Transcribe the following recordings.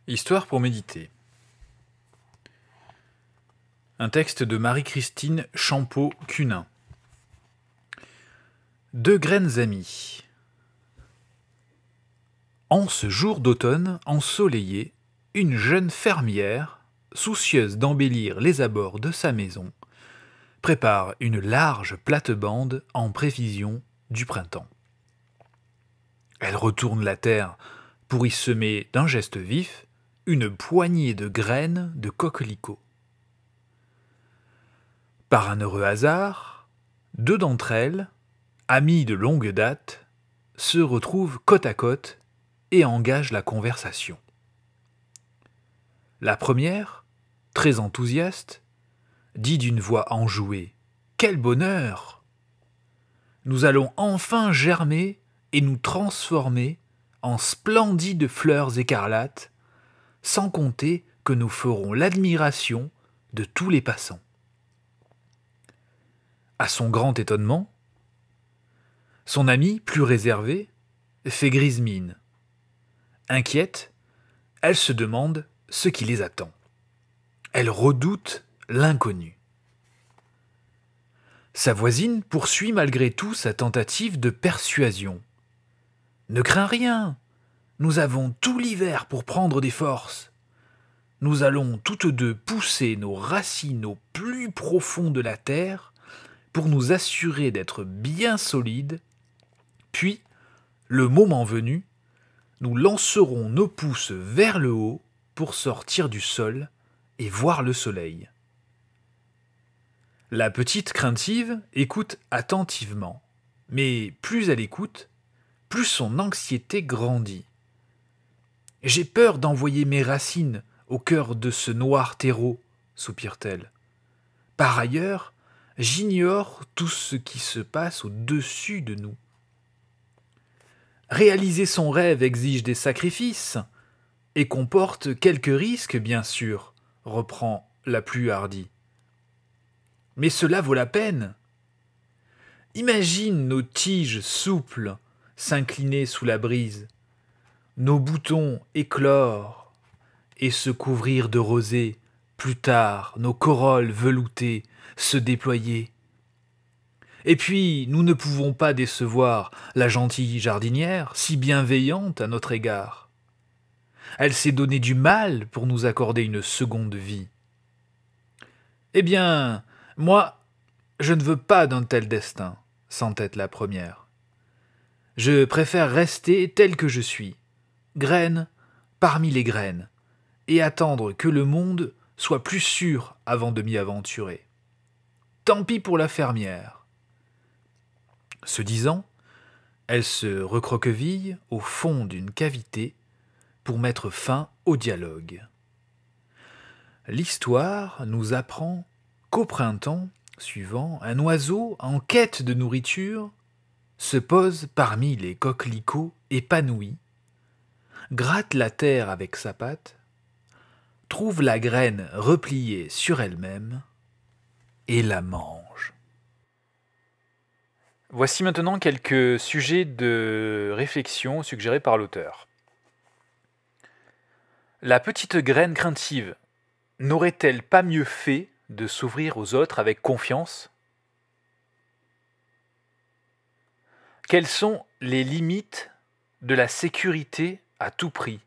Histoire pour méditer. Un texte de Marie-Christine Champeau-Cunin. Deux graines amies. En ce jour d'automne ensoleillé, une jeune fermière, soucieuse d'embellir les abords de sa maison, prépare une large plate-bande en prévision du printemps. Elle retourne la terre pour y semer d'un geste vif une poignée de graines de coquelicots. Par un heureux hasard, deux d'entre elles, amies de longue date, se retrouvent côte à côte et engagent la conversation. La première, très enthousiaste, dit d'une voix enjouée : « Quel bonheur ! Nous allons enfin germer et nous transformer en splendides fleurs écarlates, sans compter que nous ferons l'admiration de tous les passants. » À son grand étonnement, son amie, plus réservée, fait grise mine. Inquiète, elle se demande ce qui les attend. Elle redoute l'inconnu. Sa voisine poursuit malgré tout sa tentative de persuasion. « Ne crains rien, nous avons tout l'hiver pour prendre des forces. Nous allons toutes deux pousser nos racines au plus profond de la terre pour nous assurer d'être bien solides, puis, le moment venu, nous lancerons nos pouces vers le haut pour sortir du sol et voir le soleil. » La petite craintive écoute attentivement, mais plus elle écoute, plus son anxiété grandit. « J'ai peur d'envoyer mes racines au cœur de ce noir terreau, soupire-t-elle. Par ailleurs, j'ignore tout ce qui se passe au-dessus de nous. » Réaliser son rêve exige des sacrifices et comporte quelques risques, bien sûr, reprend la plus hardie. Mais cela vaut la peine. Imagine nos tiges souples s'incliner sous la brise, nos boutons éclore et se couvrir de rosée, plus tard nos corolles veloutées se déployer. Et puis, nous ne pouvons pas décevoir la gentille jardinière, si bienveillante à notre égard. Elle s'est donné du mal pour nous accorder une seconde vie. Eh bien, moi, je ne veux pas d'un tel destin, s'entête la première. Je préfère rester tel que je suis, graine parmi les graines, et attendre que le monde soit plus sûr avant de m'y aventurer. Tant pis pour la fermière. Ce disant, elle se recroqueville au fond d'une cavité pour mettre fin au dialogue. L'histoire nous apprend qu'au printemps suivant, un oiseau en quête de nourriture se pose parmi les coquelicots épanouis, gratte la terre avec sa patte, trouve la graine repliée sur elle-même et la mange. Voici maintenant quelques sujets de réflexion suggérés par l'auteur. La petite graine craintive n'aurait-elle pas mieux fait de s'ouvrir aux autres avec confiance ? Quelles sont les limites de la sécurité à tout prix ?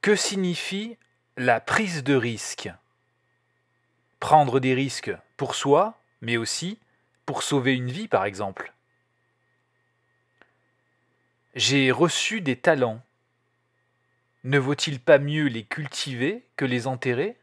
Que signifie la prise de risque ? Prendre des risques pour soi, mais aussi pour sauver une vie, par exemple. J'ai reçu des talents. Ne vaut-il pas mieux les cultiver que les enterrer ?